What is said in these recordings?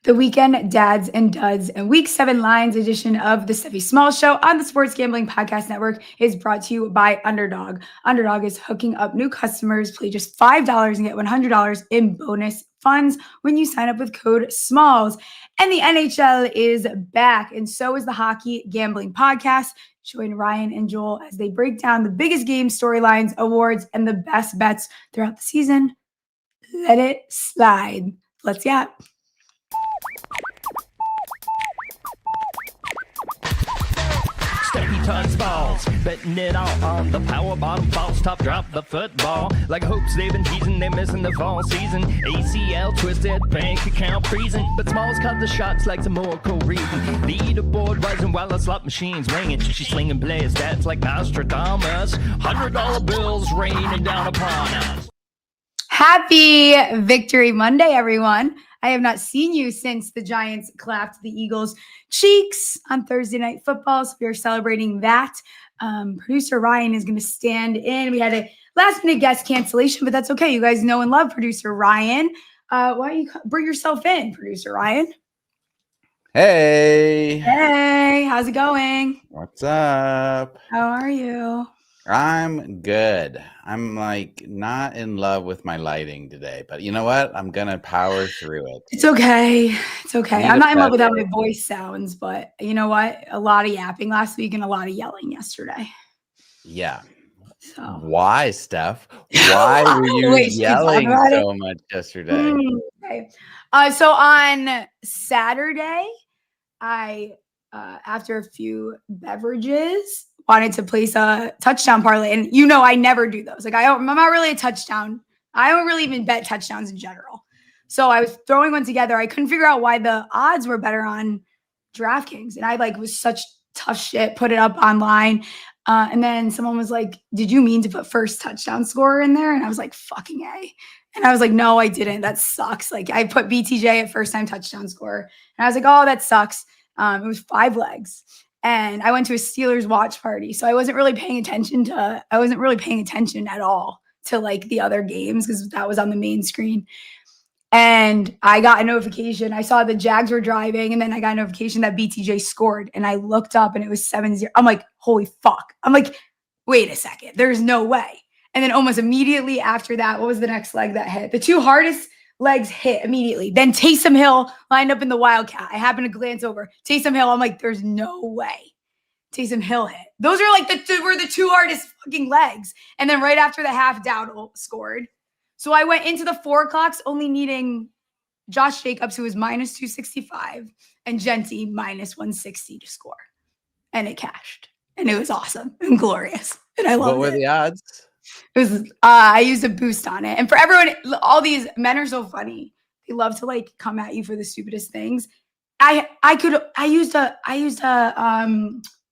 The Weekend Dads and Duds and Week 7 Lines edition of the Steffi Small Show on the Sports Gambling Podcast Network is brought to you by Underdog. Underdog is hooking up new customers. Play just $5 and get $100 in bonus funds when you sign up with code SMALLS. And the NHL is back, and so is the Hockey Gambling Podcast. Join Ryan and Joel as they break down the biggest game storylines, awards, and the best bets throughout the season. Let it slide. Let's yap. Steffi touch balls, betting it all on the power bottom false top drop the football. Like hopes they've been teasing, they're missing the fall season. ACL twisted, bank account freezing, but Smalls cut the shots like some more reading. The leaderboard rising while the slot machine's ringing. She's slinging blaze stats like Nostradamus. $100 bills raining down upon us. Happy Victory Monday, everyone. I have not seen you since the Giants clapped the Eagles' cheeks on Thursday Night Football, so we are celebrating that. Producer Ryan is going to stand in. We had a last-minute guest cancellation, but that's okay. You guys know and love Producer Ryan. Why don't you bring yourself in, Producer Ryan? Hey. Hey, how's it going? What's up? How are you? I'm good. I'm like not in love with my lighting today, but you know what? I'm going to power through it. It's okay. It's okay. Need I'm a not in love with how better- my voice sounds, but you know what? A lot of yapping last week and a lot of yelling yesterday. Yeah. So Why, Steph? Why were you Wait, should we talk yelling about it? so much yesterday? Okay. So on Saturday, I after a few beverages wanted to place a touchdown parlay, and you know I never do those. Like I'm not really a touchdown. I don't really even bet touchdowns in general. So I was throwing one together. I couldn't figure out why the odds were better on DraftKings, and I was such tough shit. Put it up online, and then someone was like, "Did you mean to put first touchdown scorer in there?" And I was like, "Fucking A." And I was like, "No, I didn't. That sucks." Like I put BTJ at first time touchdown scorer, and I was like, "Oh, that sucks." It was 5 legs. And I went to a Steelers watch party. So I wasn't really paying attention at all to like the other games because that was on the main screen. And I got a notification. I saw the Jags were driving, and then I got a notification that BTJ scored. And I looked up and it was 7-0. I'm like, holy fuck. I'm like, wait a second. There's no way. And then almost immediately after that, what was the next leg that hit? The 2 hardest legs hit immediately. Then Taysom Hill lined up in the Wildcat. I happened to glance over. Taysom Hill, I'm like, there's no way Taysom Hill hit. Those are like were the 2 hardest fucking legs. And then right after the half, Dowdle scored. So I went into the 4 o'clocks only needing Josh Jacobs, who was minus 265, and Genty minus 160 to score. And it cashed. And it was awesome and glorious. And I loved it. What were the odds? It was I used a boost on it. And for everyone, all these men are so funny. They love to like come at you for the stupidest things. I used a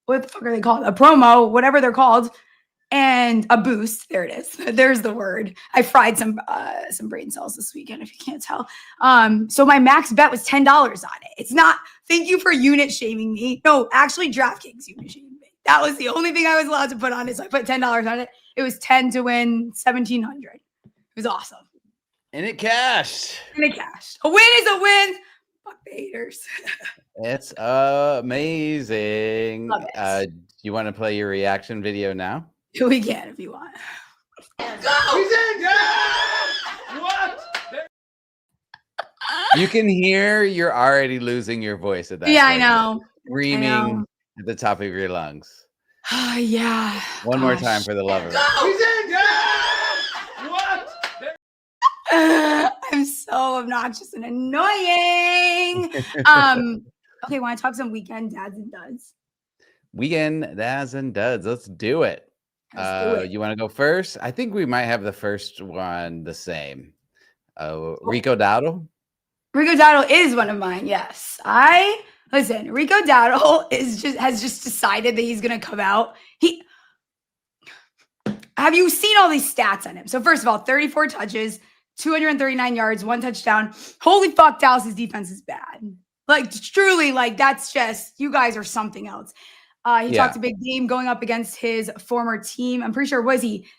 what the fuck are they called? A promo, whatever they're called, and a boost. There it is. There's the word. I fried some brain cells this weekend, if you can't tell. So my max bet was $10 on it. It's not, thank you for unit shaming me. No, actually DraftKings unit shaming me. That was the only thing I was allowed to put on it. So I put $10 on it. It was 10 to win 1,700. It was awesome. And it cashed. A win is a win. Fuck the haters. It's amazing. Love it. You want to play your reaction video now? We can if you want. He's in! What? You can hear you're already losing your voice at that Yeah, point. I know. Screaming at the top of your lungs. Yeah. One more time for the love of it. He's in! What? I'm so obnoxious and annoying. Okay, want to talk some weekend dads and duds? Weekend dads and duds. Let's do it. Let's do it. You want to go first? I think we might have the first one the same. Rico Dowdle. Rico Dowdle is one of mine. Yes, Rico Dowdle has just decided that he's gonna come out. Have you seen all these stats on him? So first of all, 34 touches, 239 yards, 1 touchdown. Holy fuck, Dallas's defense is bad. Like truly, like that's just, you guys are something else. He talked a big game going up against his former team. I'm pretty sure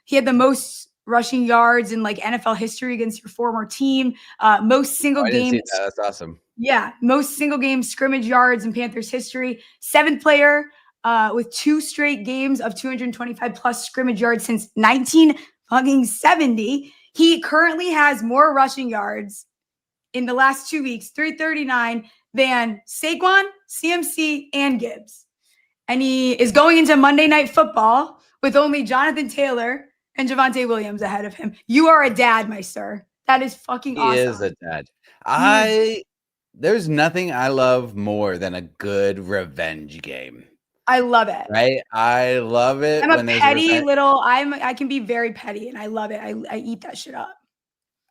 he had the most rushing yards in like NFL history against your former team. Most single game. That's awesome. Yeah, most single game scrimmage yards in Panthers history. 7th player with 2 straight games of 225 plus scrimmage yards since 1970. He currently has more rushing yards in the last 2 weeks, 339, than Saquon, CMC, and Gibbs. And he is going into Monday Night Football with only Jonathan Taylor and Javonte Williams ahead of him. You are a dad, my sir. That is fucking awesome. He is a dad. There's nothing I love more than a good revenge game. I love it. Right? I love it. I'm a petty little. I can be very petty, and I love it. I eat that shit up.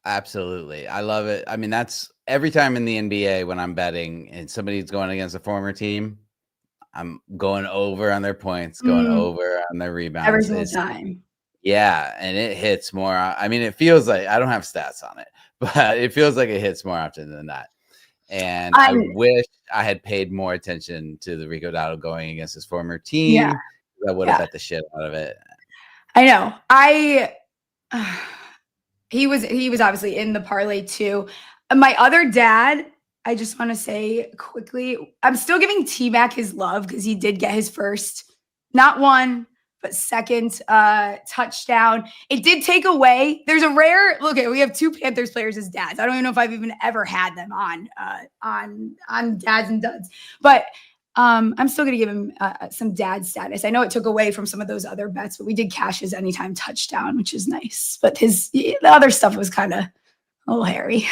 Absolutely, I love it. I mean, that's every time in the NBA when I'm betting and somebody's going against a former team, I'm going over on their points, going over on their rebounds every single time. Yeah, and it hits more. I mean, it feels like I don't have stats on it, but it feels like it hits more often than that. And I wish I had paid more attention to the Rico Dowdle going against his former team. Yeah. I would have bet the shit out of it. I know. He was obviously in the parlay too. My other dad, I just want to say quickly, I'm still giving T-Mac his love because he did get his first, not one, but second touchdown. It did take away. There's a rare. Okay, we have 2 Panthers players as dads. I don't even know if I've even ever had them on dads and duds. But I'm still gonna give him some dad status. I know it took away from some of those other bets, but we did cash his anytime touchdown, which is nice. But the other stuff was kind of a little hairy.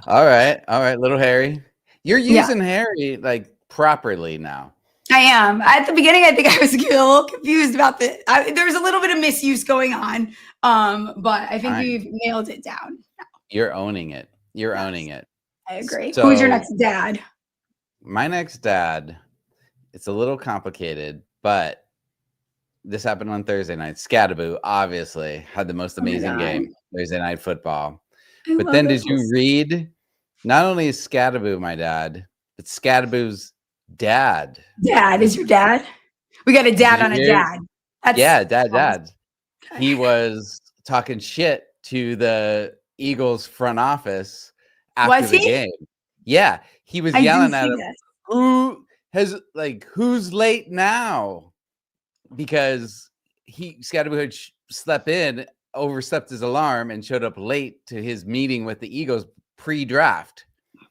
All right, little Harry. You're using Harry like properly now. I am. At the beginning, I think I was a little confused about there was a little bit of misuse going on, but I think we've nailed it down now. You're owning it. You're owning it. I agree. So, who's your next dad? My next dad, it's a little complicated, but this happened on Thursday night. Scattaboo, obviously, had the most amazing game, Thursday Night Football. But then did you read, not only is Scattaboo my dad, but Scattaboo's dad. Dad is your dad? We got a dad on a dad. Dad. He was talking shit to the Eagles front office after the game. Yeah, he was yelling at him. Who's late now? Because Scattaboo had overslept his alarm and showed up late to his meeting with the Eagles pre-draft.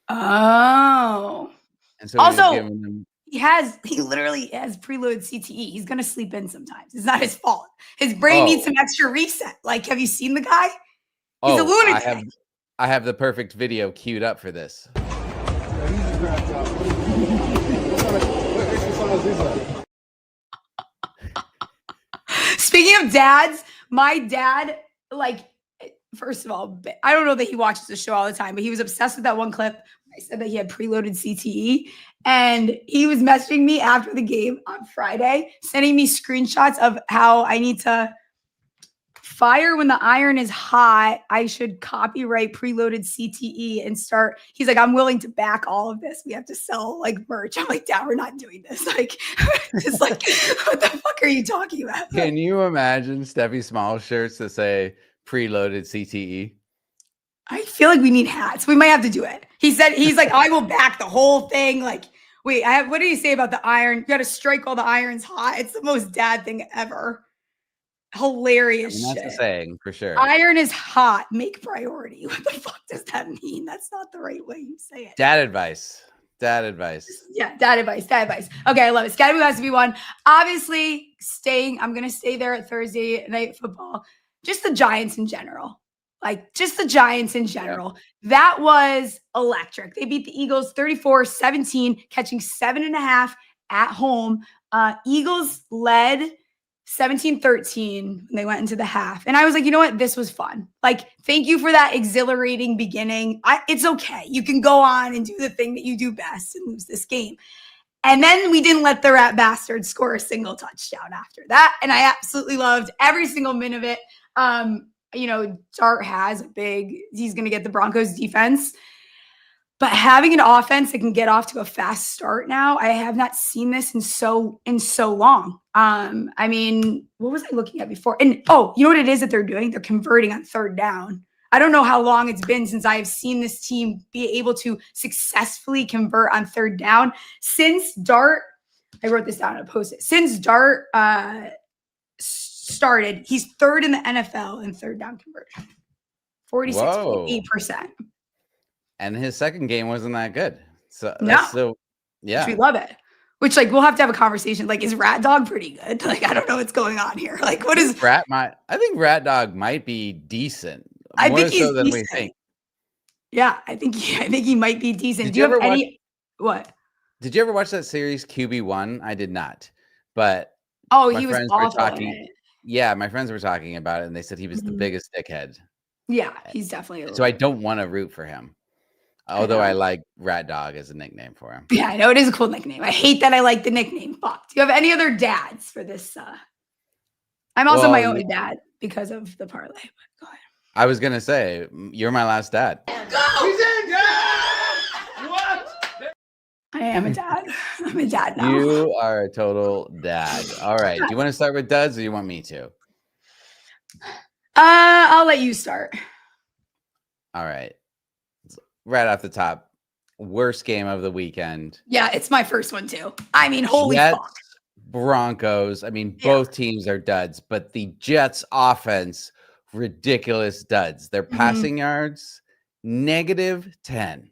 Oh. And so also, he literally has preloaded CTE. He's gonna sleep in sometimes. It's not his fault. His brain needs some extra reset. Like, have you seen the guy? He's a lunatic. I have the perfect video queued up for this. Speaking of dads, my dad, first of all, I don't know that he watches the show all the time, but he was obsessed with that one clip. I said that he had preloaded CTE, and he was messaging me after the game on Friday, sending me screenshots of how I need to fire when the iron is hot. I should copyright preloaded CTE and start. He's like, I'm willing to back all of this. We have to sell merch. I'm like, Dad, we're not doing this. Just what the fuck are you talking about? Can you imagine Steffi Small shirts that say preloaded CTE? I feel like we need hats. We might have to do it. He's like, I will back the whole thing. Wait, what did he say about the iron? You got to strike while the iron's hot. It's the most dad thing ever. Hilarious shit. That's a saying for sure. Iron is hot. Make priority. What the fuck does that mean? That's not the right way you say it. Dad advice. Yeah, dad advice. Okay, I love it. Scattaboo has to be one. Obviously, I'm going to stay there at Thursday Night Football. Just the Giants in general. That was electric. They beat the Eagles 34-17, catching 7.5 at home. Eagles led 17-13 when they went into the half. And I was like, you know what? This was fun. Thank you for that exhilarating beginning. It's okay. You can go on and do the thing that you do best and lose this game. And then we didn't let the rat bastard score a single touchdown after that. And I absolutely loved every single minute of it. Dart he's going to get the Broncos defense. But having an offense that can get off to a fast start now, I have not seen this in so long. What was I looking at before? And you know what it is that they're doing? They're converting on third down. I don't know how long it's been since I have seen this team be able to successfully convert on third down. Since Dart, I wrote this down and posted it. Since Dart started, he's third in the NFL in third down conversion. 46.8%. And his second game wasn't that good. So no. That's so yeah. Which we love it. Which we'll have to have a conversation. Like, is Rat Dog pretty good? Like, I don't know what's going on here. Like, what is I think Rat Dog might be decent. I think he's so than decent. We think. Yeah, I think he might be decent. Do you have any what? Did you ever watch that series QB1? I did not. But he was awful in it. Yeah, my friends were talking about it and they said he was the biggest dickhead. Yeah, he's definitely so I don't want to root for him. Although I like Rat Dog as a nickname for him. Yeah, I know it is a cool nickname. I hate that I like the nickname. Fuck. Do you have any other dads for this? I'm also my own dad because of the parlay. But go ahead. I was gonna say you're my last dad. Go! He's in! Yeah! What? I am a dad. I'm a dad now. You are a total dad. All right. Do you want to start with duds or you want me to? I'll let you start. All right. Right off the top, worst game of the weekend. Yeah, it's my first one too. I mean, holy fuck. Broncos. I mean, both teams are duds, but the Jets offense, ridiculous duds. Their passing yards, -10.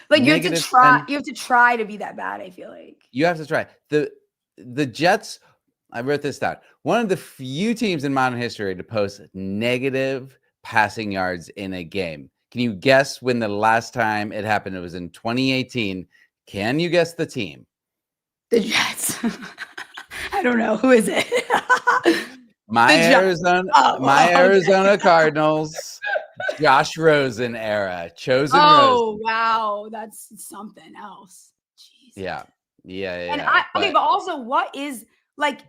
Like you have to try. You have to try to be that bad. I feel like you have to try. The Jets. I wrote this down. One of the few teams in modern history to post negative passing yards in a game. Can you guess when the last time it happened? It was in 2018. Can you guess the team? The Jets. I don't know. Who is it? My Arizona Cardinals. Josh Rosen era. Chosen Rosen. Wow. That's something else. Jeez. Yeah. And but also what is like,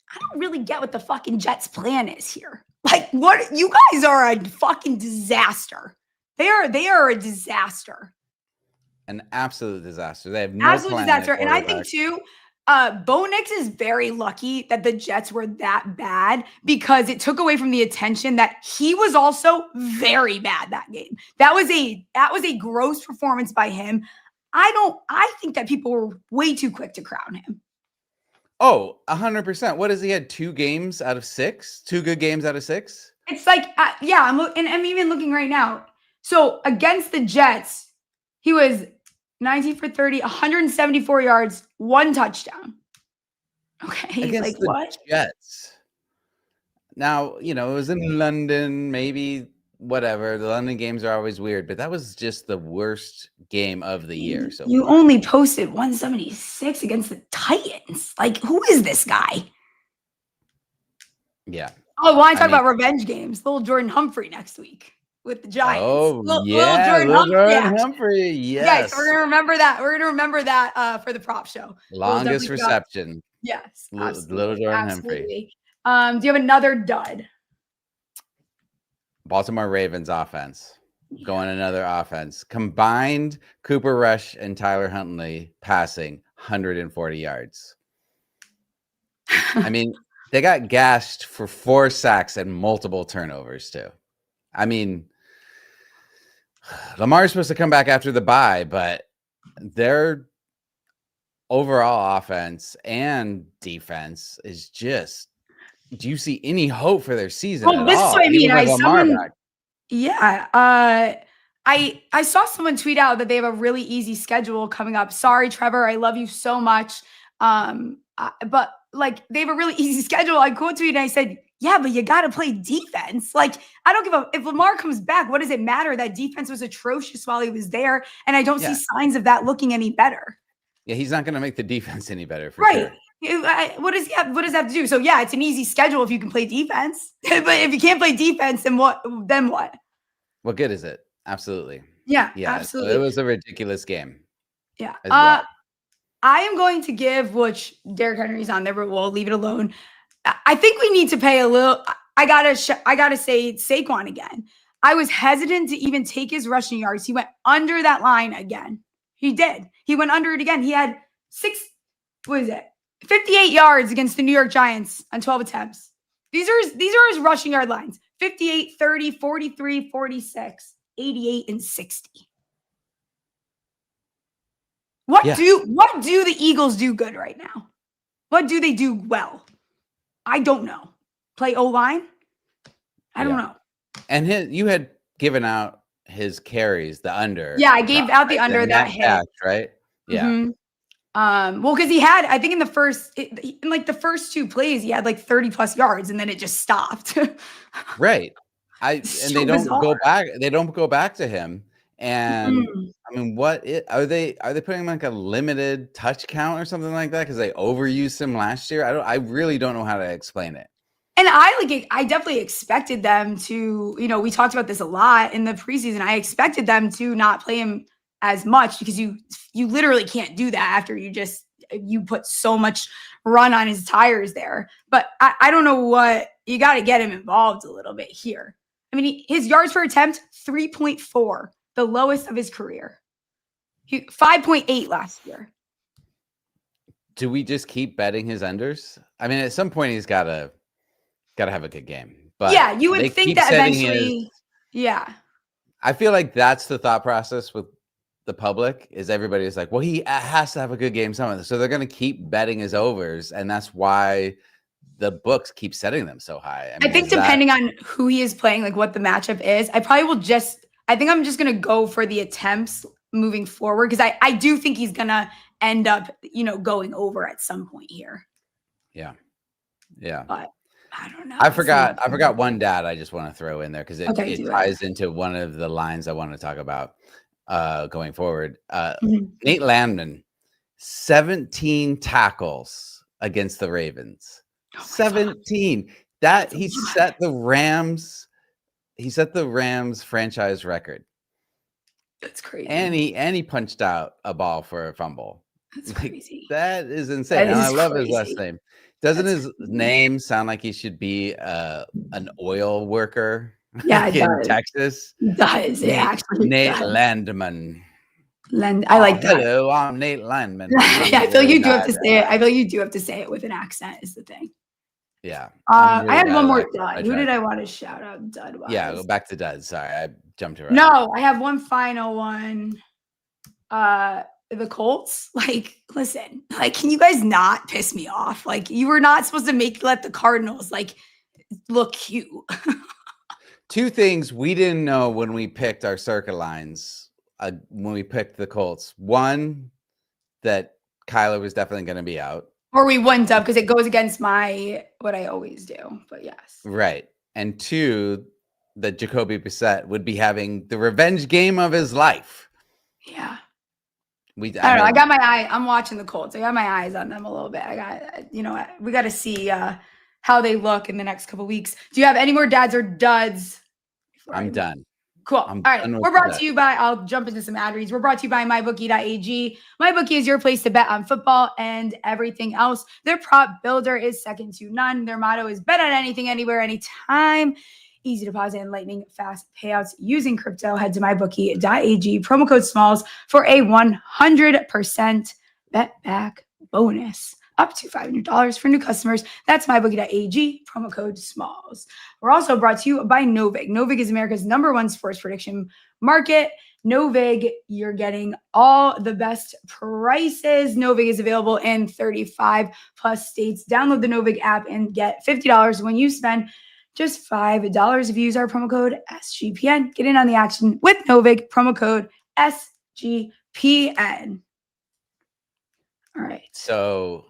I don't really get what the fucking Jets plan is here. Like, what? You guys are a fucking disaster. They are a disaster. An absolute disaster. They have no absolute disaster. And I think too, Bo Nix is very lucky that the Jets were that bad because it took away from the attention that he was also very bad that game. That was a gross performance by him. I think that people were way too quick to crown him. Oh, 100%. What has he had? 2 games out of 6? 2 good games out of 6? It's like, yeah, I'm even looking right now. So against the Jets, he was 19 for 30, 174 yards, 1 touchdown. Okay, against the what? Jets. Now, it was in London, maybe whatever. The London games are always weird, but that was just the worst game of the year. So you only posted 176 against the Titans. Like, who is this guy? Yeah. Oh, why talk about revenge games? Little Jordan Humphrey next week with the Giants. Oh, little Jordan Humphrey. Yes. Yeah, so we're gonna remember that. We're gonna remember that for the prop show. Longest reception. Yes, Little Jordan Humphrey. Do you have another dud? Baltimore Ravens offense. Going another offense. Combined Cooper Rush and Tyler Huntley passing 140 yards. I mean, they got gashed for 4 sacks and multiple turnovers too. I mean, Lamar's supposed to come back after the bye, but their overall offense and defense is just. Do you see any hope for their season? Well, this all? is what I mean. I saw someone tweet out that they have a really easy schedule coming up. Sorry, Trevor, I love you so much. But like they have a really easy schedule. I quote tweeted and I said, yeah, but you got to play defense. Like, I don't give a if Lamar comes back, what does it matter? That defense was atrocious while he was there. And I don't see signs of that looking any better. Yeah, he's not going to make the defense any better for sure. What does he have to do? So yeah, it's an easy schedule if you can play defense. But if you can't play defense, then what? What good is it? Absolutely. Yeah, absolutely. So it was a ridiculous game. Yeah. Well. I am going to give, which Derrick Henry's on there, but we'll leave it alone. I think we need to pay a little. I gotta say Saquon again. I was hesitant to even take his rushing yards. He went under that line again. He did. He went under it again. He had 58 yards against the New York Giants on 12 attempts. These are his rushing yard lines. 58, 30, 43, 46, 88, and 60. What do the Eagles do good right now? What do they do well? I don't know. Play O-line? I don't know. And you had given out his carries, the under. Yeah, I gave out the under that hit. Catch, right? Yeah. Mm-hmm. Well, because he had, I think in the first 2 plays, he had like 30 plus yards, and then it just stopped. Right. And they don't go back. They don't go back to him. And I mean, are they putting him like a limited touch count or something like that because they overused him last year? I really don't know how to explain it. And I definitely expected them to, we talked about this a lot in the preseason. I expected them to not play him as much because you literally can't do that after you put so much run on his tires there. But I don't know you got to get him involved a little bit here. I mean, his yards per attempt, 3.4, the lowest of his career. 5.8 last year. Do we just keep betting his unders? I mean, at some point he's got to have a good game. But yeah, you would think that eventually. I feel like that's the thought process with the public is everybody is like, well, he has to have a good game. So they're going to keep betting his overs. And that's why the books keep setting them so high. I think depending on who he is playing, like what the matchup is, I think I'm just going to go for the attempts moving forward. Cause I do think he's going to end up, going over at some point here. Yeah. Yeah. But I don't know. I forgot one dad I just want to throw in there because it ties into one of the lines I want to talk about going forward. Nate Landman, 17 tackles against the Ravens. 17. That he set the Rams franchise record. That's crazy. And he punched out a ball for a fumble. That's crazy. That is insane. I love his last name. Doesn't his name sound like he should be an oil worker? Yeah, it in does. Texas. It does. It actually Nate does. Landman. I like that. Hello, I'm Nate Landman. Yeah, I feel like you do have to say it. I feel like you do have to say it with an accent is the thing. Yeah. I had one more dud. Who did I want to shout out dud wise? Yeah, go back to dud. Sorry, I jumped around. No, I have one final one. The Colts, like, listen, like, can you guys not piss me off? Like, you were not supposed to let the Cardinals like look cute. 2 things we didn't know when we picked our Circa lines. When we picked the Colts, one that Kyler was definitely going to be out, or we wouldn't have because it goes against what I always do. But yes, right. And 2, that Jacoby Brissett would be having the revenge game of his life. Yeah. I don't know. I got my eye. I'm watching the Colts. I got my eyes on them a little bit. We got to see how they look in the next couple weeks. Do you have any more dads or duds? I'm done. Cool. All right. We're brought to you by, I'll jump into some ad reads. We're brought to you by mybookie.ag. MyBookie is your place to bet on football and everything else. Their prop builder is second to none. Their motto is bet on anything, anywhere, anytime. Easy deposit and lightning fast payouts using crypto. Head to mybookie.ag. Promo code SMALLS for a 100% bet back bonus. Up to $500 for new customers. That's mybookie.ag. Promo code SMALLS. We're also brought to you by Novig. Novig is America's #1 sports prediction market. Novig, you're getting all the best prices. Novig is available in 35 plus states. Download the Novig app and get $50 when you spend just $5 if you use our promo code SGPN. Get in on the action with Novig, promo code SGPN. All right. So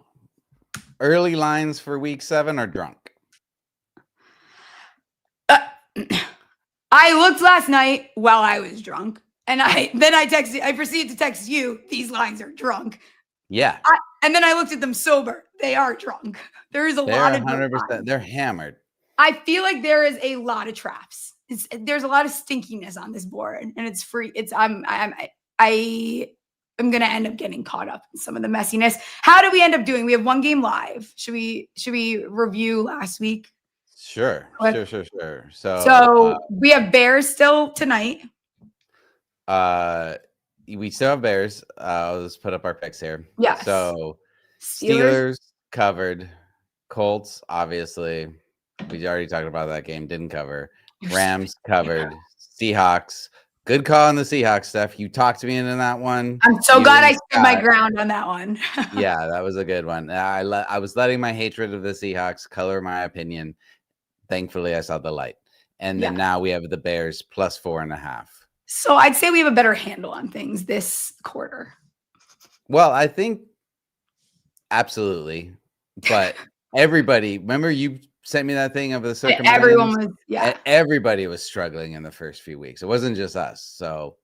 early lines for week 7 are drunk. I looked last night while I was drunk. And I proceeded to text you, these lines are drunk. Yeah. And then I looked at them sober. They are drunk. There is a lot of 100%. They're hammered. I feel like there is a lot of traps. There's a lot of stinkiness on this board, and it's free. I'm gonna end up getting caught up in some of the messiness. How do we end up doing? We have one game live. Should we review last week? Sure. So we have Bears still tonight. We still have Bears. Let's put up our picks here. Yeah. So Steelers covered. Colts, obviously. We already talked about that game. Didn't cover. Rams covered. Seahawks. Good call on the Seahawks stuff. You talked me into that one. I'm so glad I stood my ground on that one. Yeah, that was a good one. I was letting my hatred of the Seahawks color my opinion. Thankfully, I saw the light. And then now we have the Bears plus 4.5. So I'd say we have a better handle on things this quarter. Well, I think absolutely. But everybody, remember you sent me that thing of the Circa. Everyone was, everybody was struggling in the first few weeks. It wasn't just us. So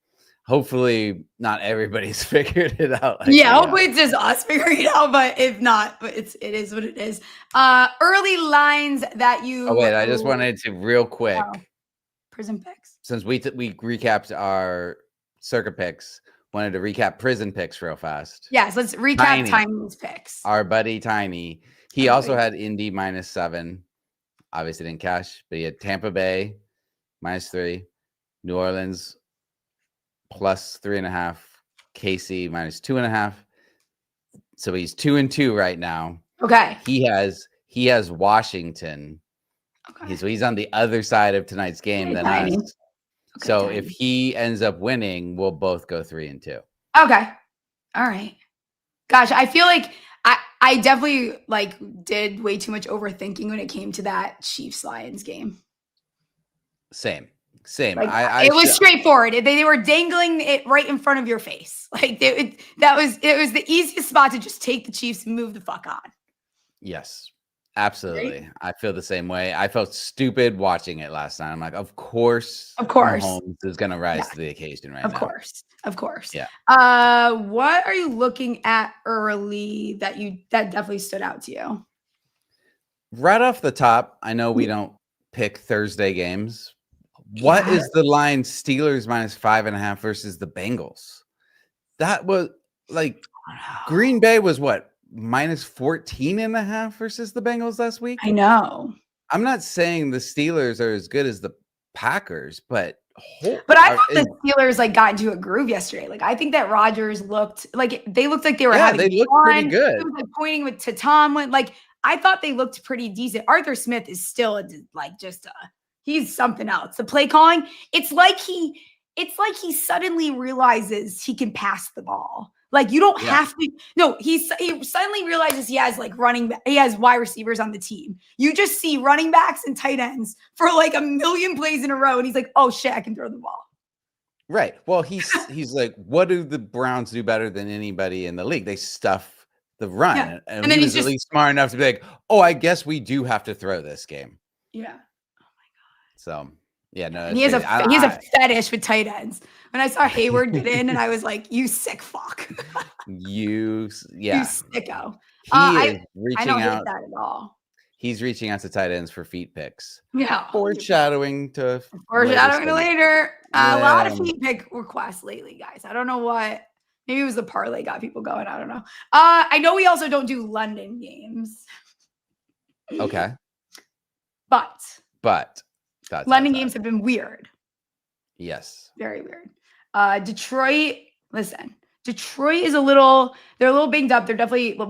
hopefully not everybody's figured it out. Hopefully it's just us figuring it out. But if not, it is what it is. Early lines that you. Oh wait, I just wanted to real quick. Prison picks. Since we recapped our Circa picks, wanted to recap prison picks real fast. Yes, let's recap Tiny's picks. Our buddy Tiny. He also had Indy -7. Obviously didn't cash, but he had Tampa Bay -3, New Orleans plus 3.5, KC -2.5. So he's 2-2 right now. Okay. He has Washington. Okay. He's on the other side of tonight's game than us. Okay, so if he ends up winning, we'll both go 3-2. Okay. All right. Gosh, I feel like I definitely did way too much overthinking when it came to that Chiefs-Lions game. Same. It was straightforward. They were dangling it right in front of your face. It was the easiest spot to just take the Chiefs and move the fuck on. Yes, absolutely. Right? I feel the same way. I felt stupid watching it last night. I'm like, of course, Mahomes is going to rise to the occasion right now. Of course. Yeah. What are you looking at early that definitely stood out to you? Right off the top, I know we don't pick Thursday games. What is the line? Steelers -5.5 versus the Bengals. That was Green Bay was what? -14.5 versus the Bengals last week. I know. I'm not saying the Steelers are as good as the Packers, but I thought the Steelers got into a groove yesterday. I think that Rodgers looked like they were having they looked pretty good. He was pointing to Tomlin. I thought they looked pretty decent. Arthur Smith is still he's something else. The play calling, it's like he suddenly realizes he can pass the ball. You don't have to. No, he suddenly realizes he has he has wide receivers on the team. You just see running backs and tight ends for a million plays in a row, and he's like, "Oh shit, I can throw the ball." Right. Well, he's like, what do the Browns do better than anybody in the league? They stuff the run, and then he's at least smart enough to be like, "Oh, I guess we do have to throw this game." Yeah. So no, and he has a fetish with tight ends. When I saw Hayward get in, and I was like, "You sick fuck." You sicko. He is reaching I don't out. hate that at all. He's reaching out to tight ends for feet picks. Yeah. Foreshadowing to later. A lot of feet pick requests lately, guys. I don't know what. Maybe it was the parlay got people going. I don't know. I know we also don't do London games. Okay. But. London games have been weird. Yes. Very weird. Detroit is they're a little banged up. They're definitely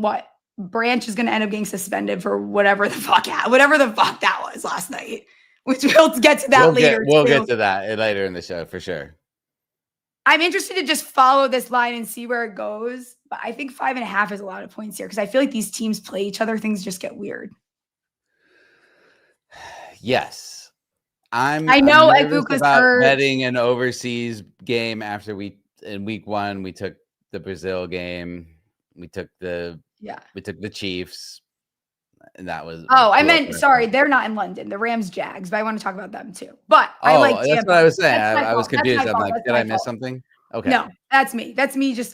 Branch is going to end up getting suspended for whatever the fuck that was last night, which we'll get to that later. We'll get to that later in the show for sure. I'm interested to just follow this line and see where it goes. But I think 5.5 is a lot of points here because I feel like these teams play each other. Things just get weird. Yes. I know Ibuka's hurt. Betting an overseas game after in week 1 we took the Brazil game, we took the Chiefs, and that was they're not in London, the Rams Jags, but I want to talk about them too. But I like Tampa. That's what I was saying. I was confused. I'm like, did I miss something? Okay. No, that's me.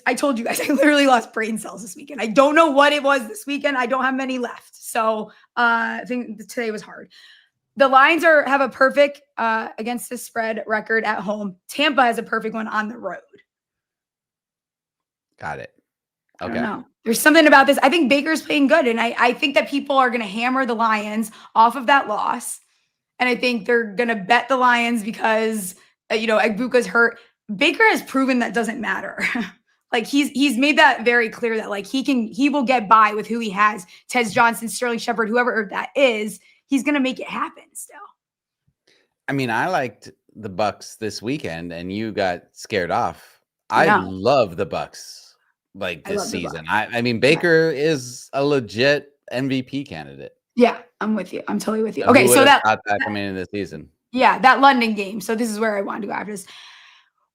I told you guys I literally lost brain cells this weekend. I don't know what it was this weekend. I don't have many left. So I think today was hard. The Lions have a perfect against the spread record at home. Tampa has a perfect one on the road. Got it. Okay. I don't know. There's something about this. I think Baker's playing good, and I think that people are going to hammer the Lions off of that loss, and I think they're going to bet the Lions because Ibuka's hurt. Baker has proven that doesn't matter. He's made that very clear that he will get by with who he has. Tez Johnson, Sterling Shepard, whoever that is. He's going to make it happen still. I mean, I liked the Bucks this weekend, and you got scared off. I love the Bucks this season. I mean, Baker is a legit MVP candidate. Yeah, I'm with you. I'm totally with you. Okay, so that coming into the season. Yeah, that London game. So this is where I wanted to go after this.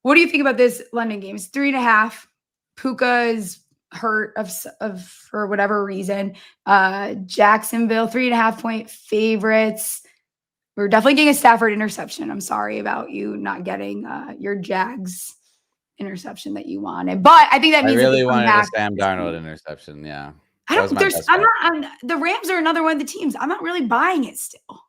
What do you think about this London game? It's 3.5. Puka is hurt for whatever reason. Jacksonville 3.5-point favorites. We're definitely getting a Stafford interception. I'm sorry about you not getting your Jags interception that you wanted, but I think that means I really wanted a Sam Darnold interception. Yeah, the Rams are another one of the teams. I'm not really buying it still.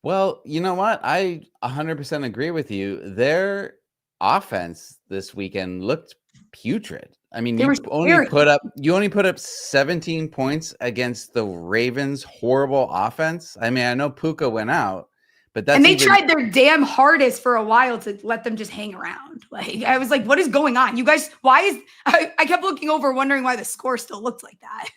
Well, you know what? I 100% agree with you. Their offense this weekend looked putrid. I mean, you only put up 17 points against the Ravens' horrible offense. I mean, I know Puka went out, but they tried their damn hardest for a while to let them just hang around. Like, I was like, what is going on? You guys, I kept looking over wondering why the score still looked like that.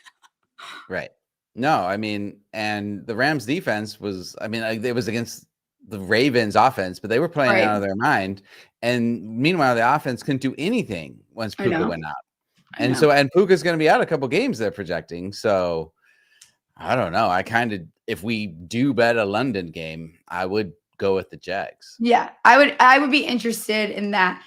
Right. No, I mean, and the Rams defense was, I mean, it was against the Ravens offense, but they were playing out of their mind. And meanwhile, the offense couldn't do anything once Puka went out. And Puka's going to be out a couple games they're projecting. So I don't know. If we do bet a London game, I would go with the Jags. Yeah, I would be interested in that.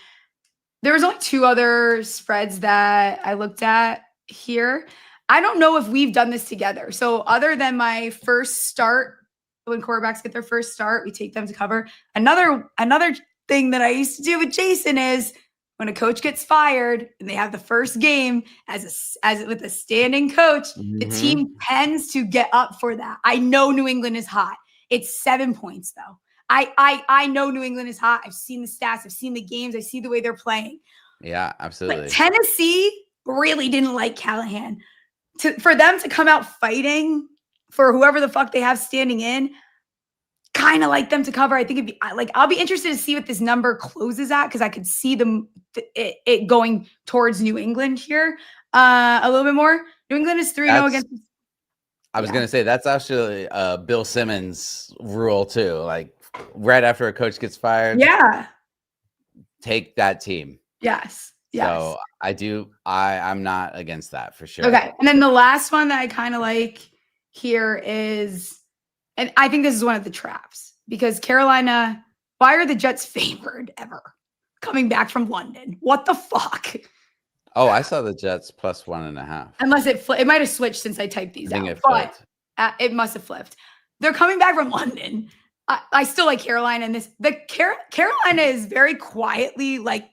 There was only 2 other spreads that I looked at here. I don't know if we've done this together. So other than my first start, when quarterbacks get their first start, we take them to cover. Another thing that I used to do with Jason is when a coach gets fired and they have the first game as with a standing coach, the team tends to get up for that. I know New England is hot. It's 7 points though. I know New England is hot. I've seen the stats. I've seen the games. I see the way they're playing. Yeah, absolutely. But Tennessee really didn't like Callahan. For them to come out fighting for whoever the fuck they have standing in, kind of like them to cover. I think I'll be interested to see what this number closes at because I could see it going towards New England here a little bit more. New England is 3-0 against. I was going to say that's actually Bill Simmons' rule too. Like right after a coach gets fired, take that team. Yes. So I'm not against that for sure. Okay. And then the last one that I kind of like here is, and I think this is one of the traps because Carolina, why are the Jets favored ever coming back from London? What the fuck? Oh, I saw the Jets plus 1.5. Unless it might have switched since I typed these out. It must have flipped. They're coming back from London. I still like Carolina in this. Carolina is very quietly like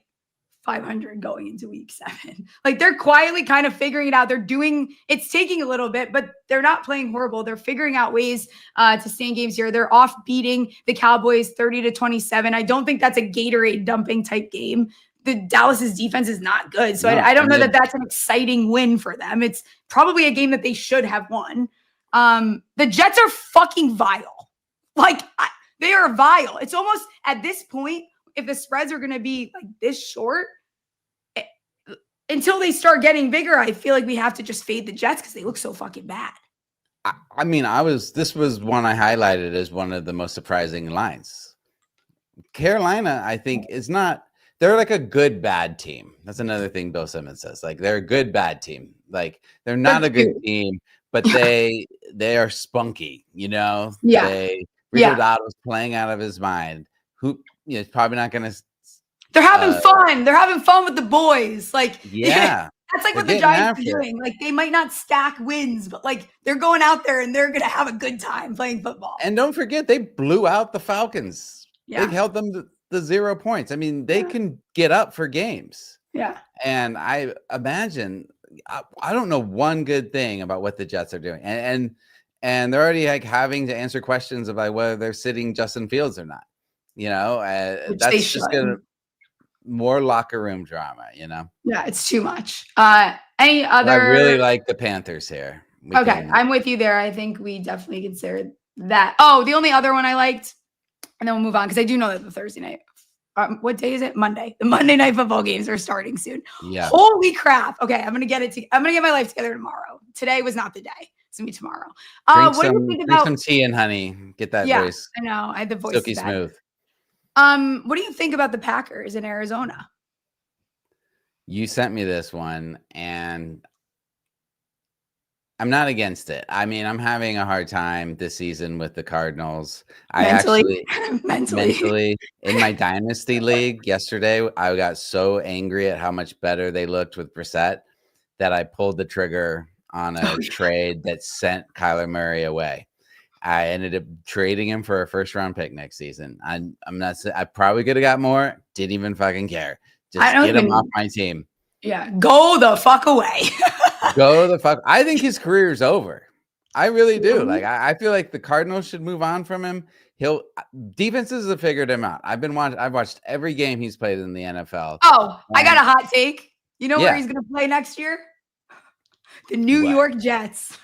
500 going into week 7. Like they're quietly kind of figuring it out. It's taking a little bit, but they're not playing horrible. They're figuring out ways to stay in games here. They're off beating the Cowboys 30-27. I don't think that's a Gatorade dumping type game. The Dallas's defense is not good. So I don't know that that's an exciting win for them. It's probably a game that they should have won. The Jets are fucking vile. Like they are vile. It's almost at this point, if the spreads are going to be like this short, until they start getting bigger, I feel like we have to just fade the Jets because they look so fucking bad. I mean, this was one I highlighted as one of the most surprising lines. Carolina, I think, is not, they're like a good, bad team. That's another thing Bill Simmons says. Like, they're a good, bad team. Like, they're not a good team, but they are spunky, you know? Yeah. Rico Dowd was playing out of his mind. It's probably not going to. They're having fun. They're having fun with the boys. Like, yeah. That's like what the Giants are doing. Like, they might not stack wins, but like they're going out there and they're going to have a good time playing football. And don't forget, they blew out the Falcons. Yeah. They held them to 0 points. I mean, they can get up for games. Yeah. And I imagine, I don't know one good thing about what the Jets are doing. And they're already like having to answer questions about whether they're sitting Justin Fields or not. You know, that's just going to more locker room drama, you know? Yeah, it's too much. Any other? I really like the Panthers here. I'm with you there. I think we definitely consider that. Oh, the only other one I liked, and then we'll move on because I do know that the Thursday night. What day is it? Monday. The Monday night football games are starting soon. Yeah. Holy crap. Okay, I'm gonna get my life together tomorrow. Today was not the day. It's gonna be tomorrow. Drink What do you think about some tea and honey? Get that voice. I know. I had the voice silky smooth. What do you think about the Packers in Arizona? You sent me this one, and I'm not against it. I mean, I'm having a hard time this season with the Cardinals. Mentally. Mentally, in my dynasty league yesterday, I got so angry at how much better they looked with Brissett that I pulled the trigger on a trade that sent Kyler Murray away. I ended up trading him for a first-round pick next season. I'm not. I probably could have got more. Didn't even fucking care. Just get him off my team. Yeah, go the fuck away. Go the fuck. I think his career is over. I really do. Like I feel like the Cardinals should move on from him. Defenses have figured him out. I've watched every game he's played in the NFL. Oh, I got a hot take. You know where he's gonna play next year? The New York Jets.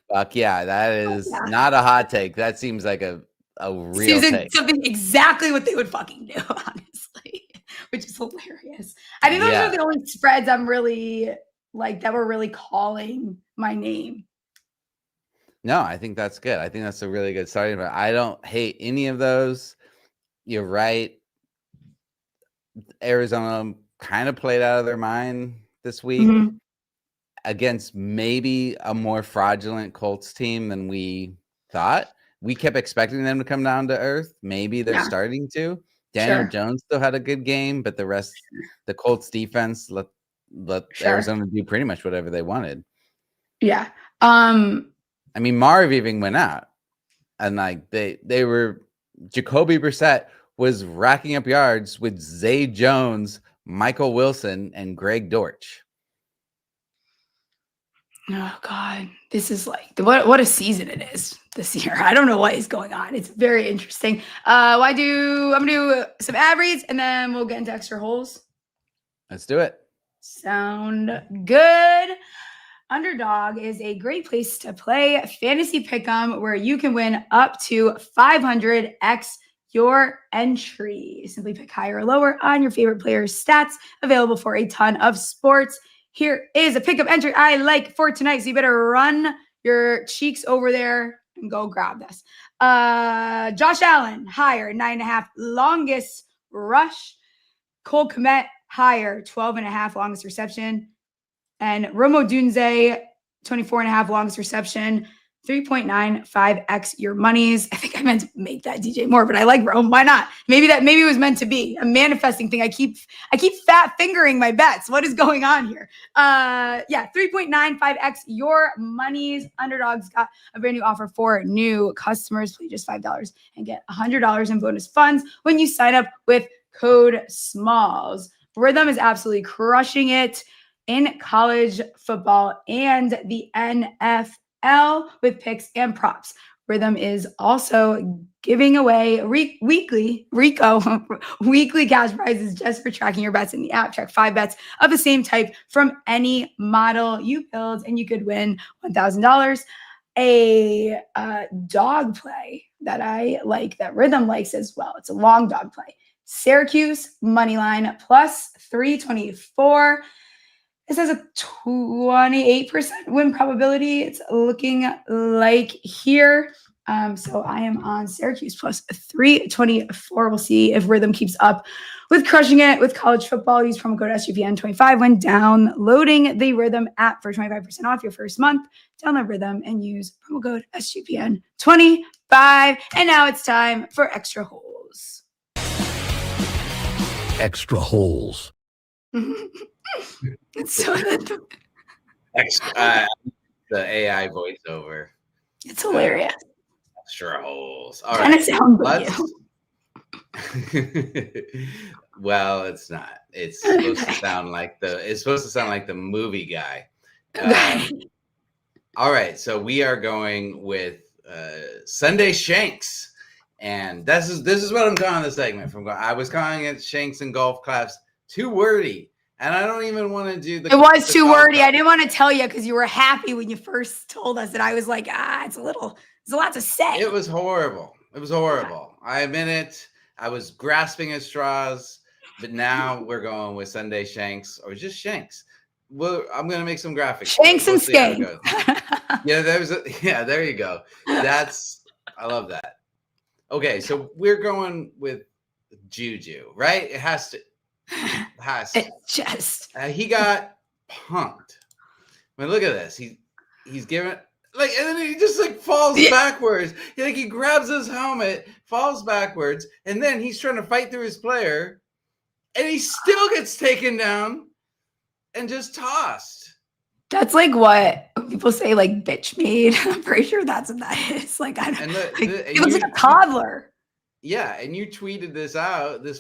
Fuck yeah, that is not a hot take. That seems like a real take. Something exactly what they would fucking do, honestly, which is hilarious. I think those are the only spreads I'm really like that were really calling my name. No, I think that's good. I think that's a really good starting point. I don't hate any of those. You're right. Arizona kind of played out of their mind this week against maybe a more fraudulent Colts team than we thought. We kept expecting them to come down to earth. Maybe they're starting to. Daniel Jones still had a good game, but the rest, the Colts defense let Arizona do pretty much whatever they wanted. Yeah. I mean, Marv even went out, and like they were Jacoby Brissett was racking up yards with Zay Jones, Michael Wilson, and Greg Dortch. Oh God, this is like what a season it is this year. I don't know what is going on. It's very interesting. I'm gonna do some ad reads and then we'll get into extra holes. Let's do it. Sound good. Underdog is a great place to play fantasy pick'em where you can win up to 500x your entry. Simply pick higher or lower on your favorite player's stats, available for a ton of sports. Here is a pickup entry I like for tonight. So you better run your cheeks over there and go grab this. Josh Allen, higher, 9.5 longest rush. Cole Kmet, higher, 12.5 longest reception. And Romo Dunze, 24.5 longest reception. 3.95x your monies. I think I meant to make that DJ Moore, but I like Rome. Why not? Maybe it was meant to be a manifesting thing. I keep fat fingering my bets. What is going on here? 3.95x your monies. Underdog's got a brand new offer for new customers. Pay just $5 and get $100 in bonus funds when you sign up with code SMALLS. Rhythm is absolutely crushing it in college football and the NFL. With picks and props. Rhythm is also giving away weekly cash prizes just for tracking your bets in the app. Track 5 bets of the same type from any model you build, and you could win $1,000. A dog play that I like, that Rhythm likes as well. It's a long dog play. Syracuse money line plus 324. This has a 28% win probability. It's looking like here. So I am on Syracuse plus 324. We'll see if Rhythm keeps up with crushing it with college football. Use promo code SGPN25 when downloading the Rhythm app for 25% off your first month. Download Rhythm and use promo code SGPN25. And now it's time for extra holes. Extra holes. So the AI voiceover. It's hilarious. Extra holes. All kind right. Of sounds like you. Well, it's not. It's supposed to sound like the movie guy. All right. So we are going with Sunday Shanks. And this is what I'm calling the segment. I was calling it Shanks and golf claps. Too wordy. And I don't even want to do the. It was too wordy. I didn't want to tell you because you were happy when you first told us, and I was like, it's a lot to say. It was horrible. I admit it. I was grasping at straws, but now we're going with Sunday Shanks or just Shanks. I'm gonna make some graphics. Shanks and Skank. Yeah, there you go. I love that. Okay, so we're going with JuJu, right? It has to. He got punked. I mean, look at this. He's giving and then he just falls backwards. He grabs his helmet, falls backwards, and then he's trying to fight through his player, and he still gets taken down and just tossed. That's what people say, bitch made. I'm pretty sure that's what that is. He looks like a toddler. Yeah, and you tweeted this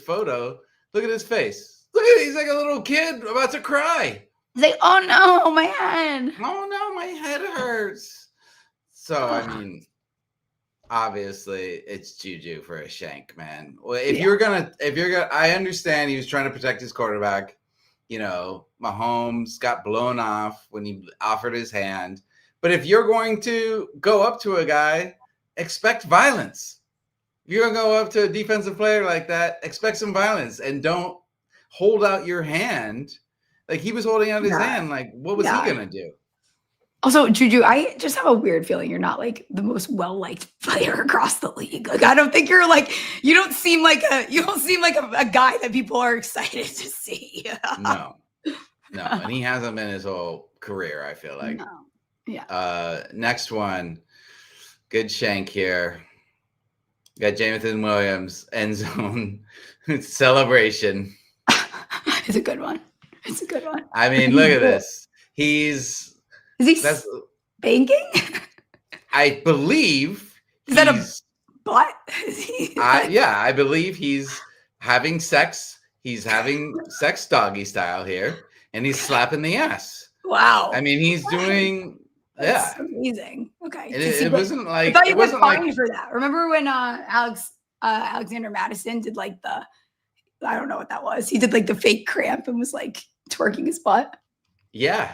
photo. Look at his face. Look at it. He's like a little kid about to cry. He's like, oh no, my head. Oh no, my head hurts. So, I mean, obviously it's JuJu for a shank, man. Well, if you're gonna, I understand he was trying to protect his quarterback. Mahomes got blown off when he offered his hand. But if you're going to go up to a guy, expect violence. If you're going to go up to a defensive player like that, expect some violence and don't hold out your hand. He was holding out his hand. What was he going to do? Also, JuJu, I just have a weird feeling you're not the most well-liked player across the league. I don't think you're you don't seem like a guy that people are excited to see. No, and he hasn't been his whole career, I feel like. No. Yeah. Next one, good shank here. Got Jamison Williams, end zone celebration. It's a good one. I mean, look at this. Is he banking? I believe. Is that a butt? I believe he's having sex. He's having sex doggy style here, and he's slapping the ass. Wow. I mean, he's doing. That's amazing. Okay. It wasn't I thought you were fined for that. Remember when Alexander Madison did I don't know what that was. He did the fake cramp and was twerking his butt. Yeah.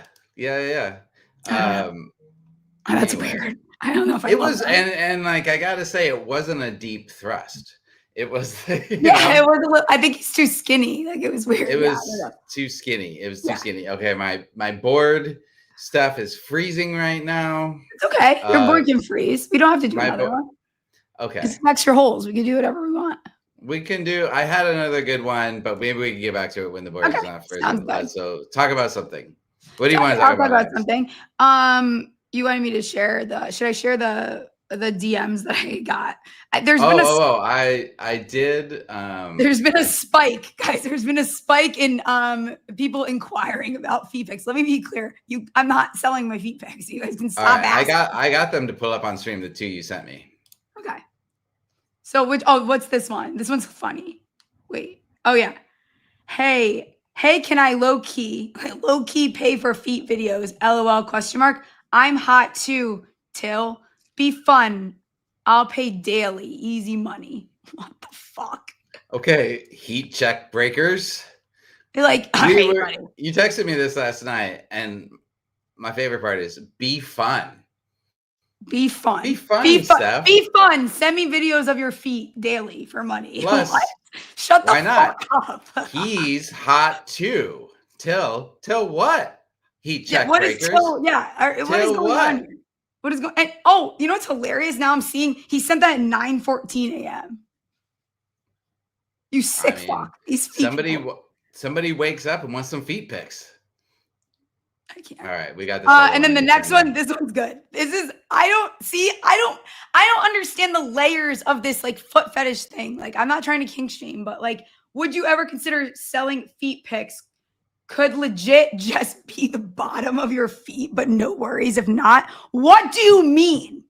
That's weird. I don't know if it was, and I gotta say, it wasn't a deep thrust. It was. It was a little. I think he's too skinny. It was weird. It was too skinny. It was too skinny. Okay, my board stuff is freezing right now. It's okay. Your board can freeze. We don't have to do another one. Okay. It's extra holes. We can do whatever we want. We can do. I had another good one, but maybe we can get back to it when the board is not freezing. So talk about something. What do you want to talk about? Something. You wanted me to share should I share the DMs that I got? I did. There's been a spike, guys. There's been a spike in people inquiring about feet pics. Let me be clear. I'm not selling my feet pics. You guys can stop asking. I got them to pull up on stream, the two you sent me. Okay. So what's this one? This one's funny. Wait. Oh yeah. Hey, can I low key pay for feet videos? LOL ? I'm hot too, Till. Be fun. I'll pay daily. Easy money. What the fuck? Okay. Heat check breakers. You texted me this last night, and my favorite part is be fun. Be fun. Be fun, Steph. Be fun. Send me videos of your feet daily for money. Plus, shut the fuck up. He's hot too. Till what? Heat check breakers. What is going on here? What is going? And you know what's hilarious? Now I'm seeing he sent that at 9:14 a.m. You sick fuck. These feet. Somebody wakes up and wants some feet pics. I can't. All right, we got this. And then the next one, this one's good. I don't understand the layers of this foot fetish thing. I'm not trying to kink shame, but would you ever consider selling feet pics? Could legit just be the bottom of your feet, but no worries if not. What do you mean?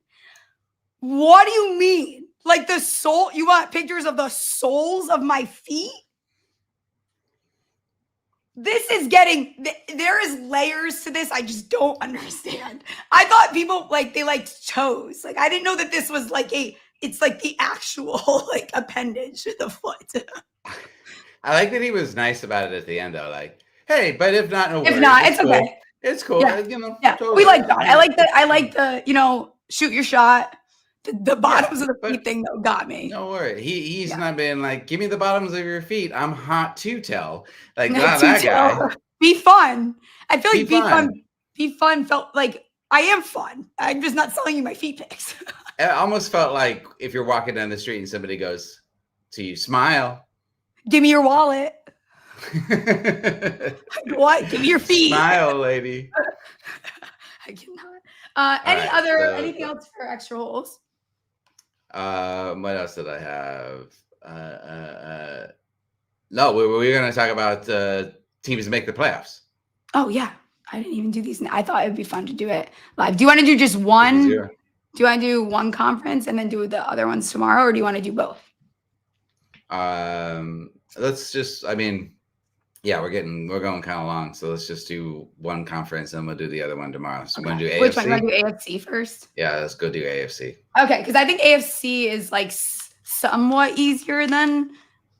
What do you mean? The sole? You want pictures of the soles of my feet? This is there is layers to this. I just don't understand. I thought people they liked toes. I didn't know that this was it's the actual appendage of the foot. I like that he was nice about it at the end though. Hey, but if not, no worries. If not, it's okay. It's cool. Yeah. Totally. We like that. I like the shoot your shot. The bottoms of the feet thing though got me. No worry. He's not been give me the bottoms of your feet. I'm hot to tell. Not that guy. Be fun. I feel Be like fun. Be fun felt like I am fun. I'm just not selling you my feet pics. It almost felt like if you're walking down the street and somebody goes to you, smile. Give me your wallet. What? Give me your feet. Smile, lady. I cannot. Anything else for extra holes? What else did I have? No, we were going to talk about teams that make the playoffs. Oh yeah, I didn't even do these. I thought it'd be fun to do it live. Do you want to do just one? Do you want to do one conference and then do the other ones tomorrow, or do you want to do both? Let's just. I mean, yeah, we're going kind of long, so let's just do one conference and we'll do the other one tomorrow. So we're gonna do AFC. Which one? You want to do AFC first? Yeah, let's go do AFC. Okay, because I think AFC is like somewhat easier than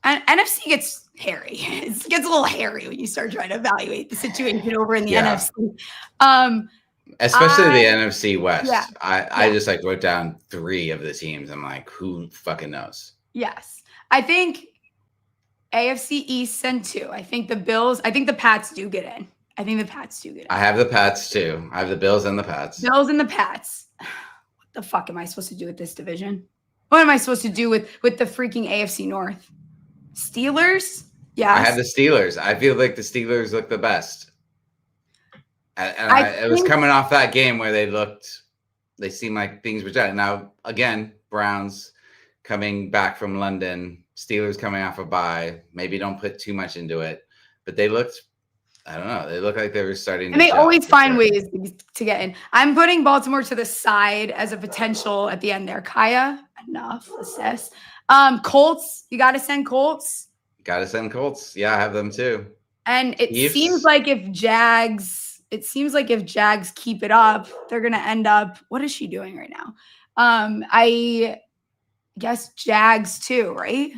NFC gets hairy. It gets a little hairy when you start trying to evaluate the situation over in the NFC. Especially the NFC West. Yeah. I just like wrote down 3 of the teams. I'm like, who fucking knows? Yes. I think AFC East send 2. I think the Bills, I think the Pats do get in. I have the Pats too. I have the Bills and the Pats. Bills and the Pats. What the fuck am I supposed to do with this division? What am I supposed to do with the freaking AFC North? Steelers? Yeah. I have the Steelers. I feel like the Steelers look the best. It was coming off that game where they seemed like things were done. Now, again, Browns coming back from London, Steelers coming off a bye. Maybe don't put too much into it, but they looked, I don't know, they looked like they were starting. And they always find ways to get in. I'm putting Baltimore to the side as a potential at the end there. Kaya, enough, assess. Colts, you got to send Colts. Got to send Colts. Yeah, I have them too. And it seems like if Jags keep it up, they're going to end up, what is she doing right now? I guess Jags too, right?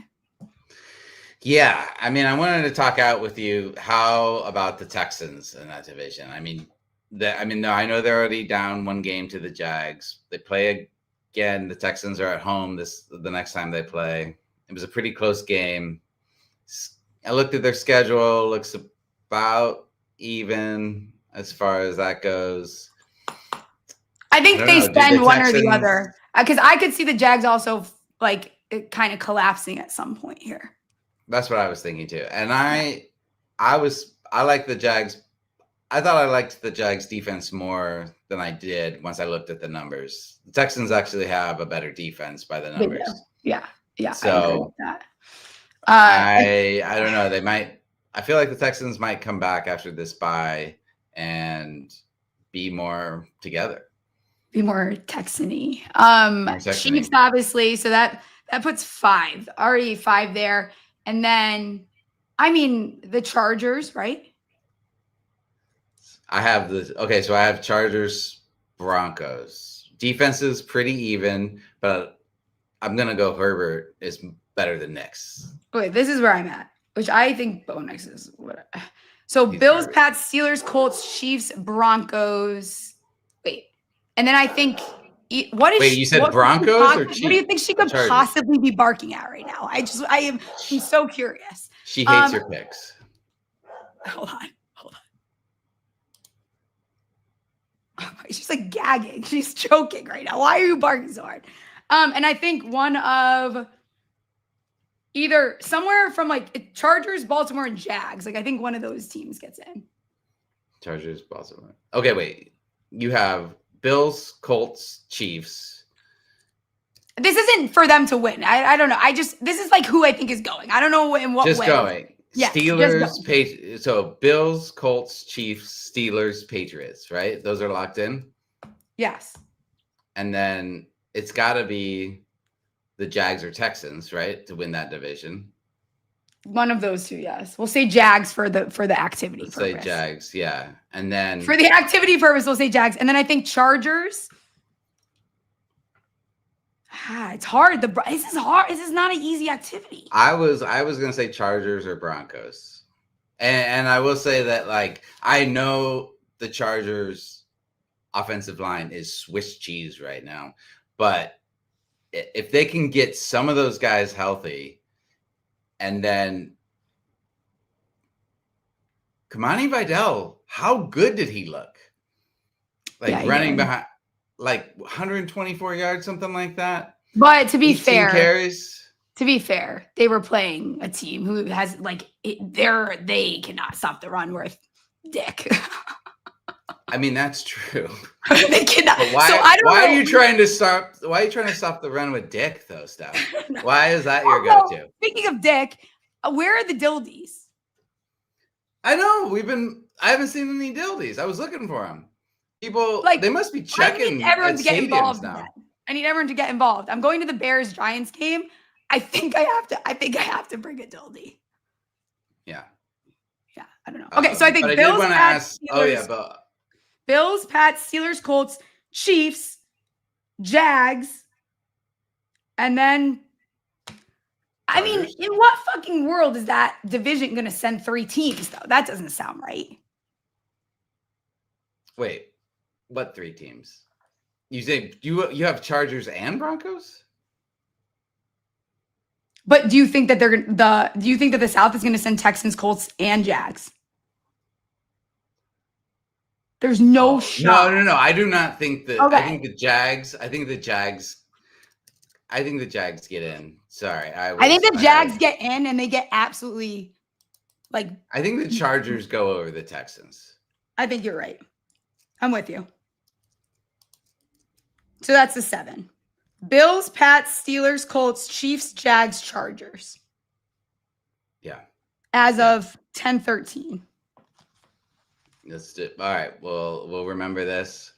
Yeah. I mean, I wanted to talk out with you. How about the Texans in that division? I know they're already down 1 game to the Jags. They play again. The Texans are at home the next time they play. It was a pretty close game. I looked at their schedule. Looks about even as far as that goes. I think they spend one or the other, because I could see the Jags also like kind of collapsing at some point here. That's what I was thinking too. And I like the Jags. I thought I liked the Jags defense more than I did once I looked at the numbers. The Texans actually have a better defense by the numbers. Yeah. So I agree with that. I don't know. They might. I feel like the Texans might come back after this bye and be more together. Be more Texan-y. Chiefs, obviously. So that puts 5. Already 5 there. And then, I mean, the Chargers, right? I have so I have Chargers, Broncos. Defense is pretty even, but I'm going to go Herbert is better than Knicks. Okay, this is where I'm at, which I think Bo Nix is. So Bills, Pats, Steelers, Colts, Chiefs, Broncos. Wait. And then I think you said Broncos or Chiefs? What do you think she could possibly be barking at right now? I'm so curious. She hates your picks. Hold on. She's like gagging. She's choking right now. Why are you barking so hard? And I think one of either somewhere from like Chargers, Baltimore, and Jags. Like I think one of those teams gets in. Chargers, Baltimore. Okay, wait. You have Bills, Colts, Chiefs. This isn't for them to win. I don't know. This is like who I think is going. I don't know in what way. Just going. Yeah, Steelers, Patriots. So Bills, Colts, Chiefs, Steelers, Patriots, right? Those are locked in? Yes. And then it's got to be the Jags or Texans, right? To win that division. One of those two, yes. We'll say Jags for the activity purpose. Say Jags, yeah. And then for the activity purpose, we'll say Jags. And then I think Chargers. It's hard. This is hard. This is not an easy activity. I was gonna say Chargers or Broncos. And I will say that like I know the Chargers offensive line is Swiss cheese right now, but if they can get some of those guys healthy and then Kamani Vidal, how good did he look? Like running behind, like 124 yards, something like that. But to be fair, carries. To be fair, they were playing a team who has they cannot stop the run worth dick. I mean, that's true. They cannot. But why? So I don't know. Why are you trying to stop? Why are you trying to stop the run with dick, though, Steph? Why is that your go-to? Speaking of dick, where are the dildies? I know I haven't seen any dildies. I was looking for them. People, they must be checking. I need everyone to get involved now. I need everyone to get involved. I'm going to the Bears-Giants game. I think I have to bring a dildy. Yeah. Yeah, I don't know. Okay, so I think Bills, Pats, Steelers, Bills, Pats, Steelers, Colts, Chiefs, Jags, and then I mean, in what fucking world is that division going to send 3 teams, though? That doesn't sound right. Wait, what 3 teams? You say you have Chargers and Broncos? But do you think that the South is going to send Texans, Colts, and Jags? There's no shot. No. I do not think that. Okay. I think the Jags get in. Sorry. I think the Jags get in and they get absolutely I think the Chargers go over the Texans. I think you're right. I'm with you. So that's the 7. Bills, Pats, Steelers, Colts, Chiefs, Jags, Chargers. Yeah. As of 10:13. Let's do. All right. We'll remember this.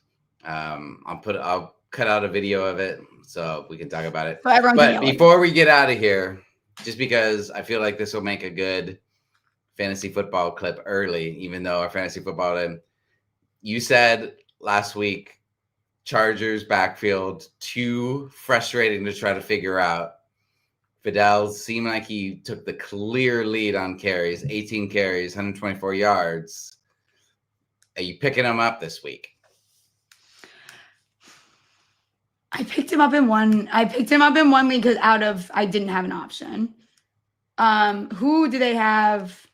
I'll cut out a video of it so we can talk about it. But before we get out of here, just because I feel like this will make a good fantasy football clip early, even though our fantasy football, you said last week, Chargers backfield too frustrating to try to figure out. Vidal seemed like he took the clear lead on carries, 18 carries, 124 yards. Are you picking him up this week? I picked him up in one league because I didn't have an option. Who do they have?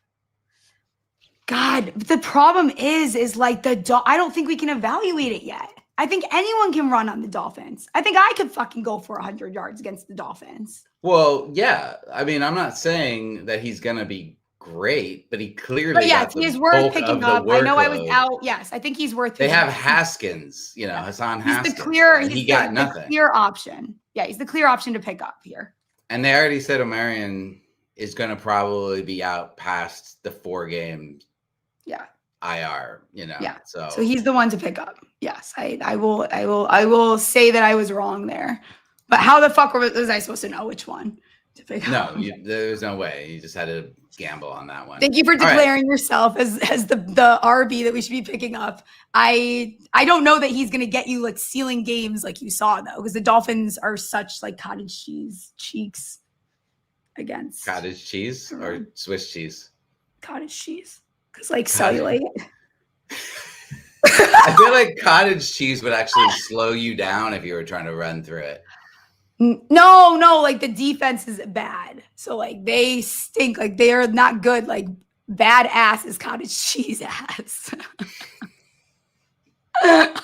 God, the problem is like I don't think we can evaluate it yet. I think anyone can run on the Dolphins. I think I could fucking go for 100 yards against the Dolphins. Well, yeah. I mean, I'm not saying that he's going to be great, but he clearly he is worth picking up. I know I was out. Yes, I think he's worth picking up. They have Haskins, Hassan Haskins. He got nothing. The clear option. Yeah, he's the clear option to pick up here. And they already said Omarion is going to probably be out past the 4 games. Yeah. IR, Yeah. So he's the one to pick up. Yes, I will say that I was wrong there. But how the fuck was I supposed to know which one to pick up? No, there's no way. You just had to gamble on that one. Thank you for declaring yourself as the RB that we should be picking up. I don't know that he's gonna get you like sealing games like you saw though, because the Dolphins are such like cottage cheese cheeks against cottage cheese or Swiss cheese. Cottage cheese. Because like cellulite. I feel like cottage cheese would actually slow you down if you were trying to run through it. No, like the defense is bad. So like they stink, like they are not good, like bad ass is cottage cheese ass.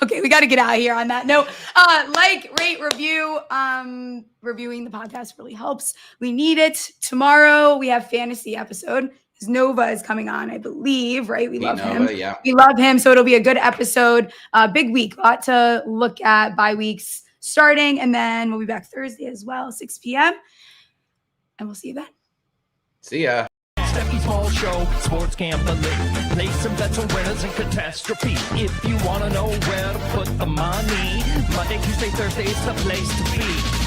Okay, we got to get out of here on that note. Rate, review. Reviewing the podcast really helps. We need it. Tomorrow we have fantasy episode. Nova is coming on, I believe, right? We love him. Yeah. We love him. So it'll be a good episode. Big week. A lot to look at, bye weeks starting. And then we'll be back Thursday as well, 6 p.m. And we'll see you then. See ya. Steffi's Small Show, sports gambling. Play some bets on winners and catastrophe. If you want to know where to put the money, Monday, Tuesday, Thursday is the place to be.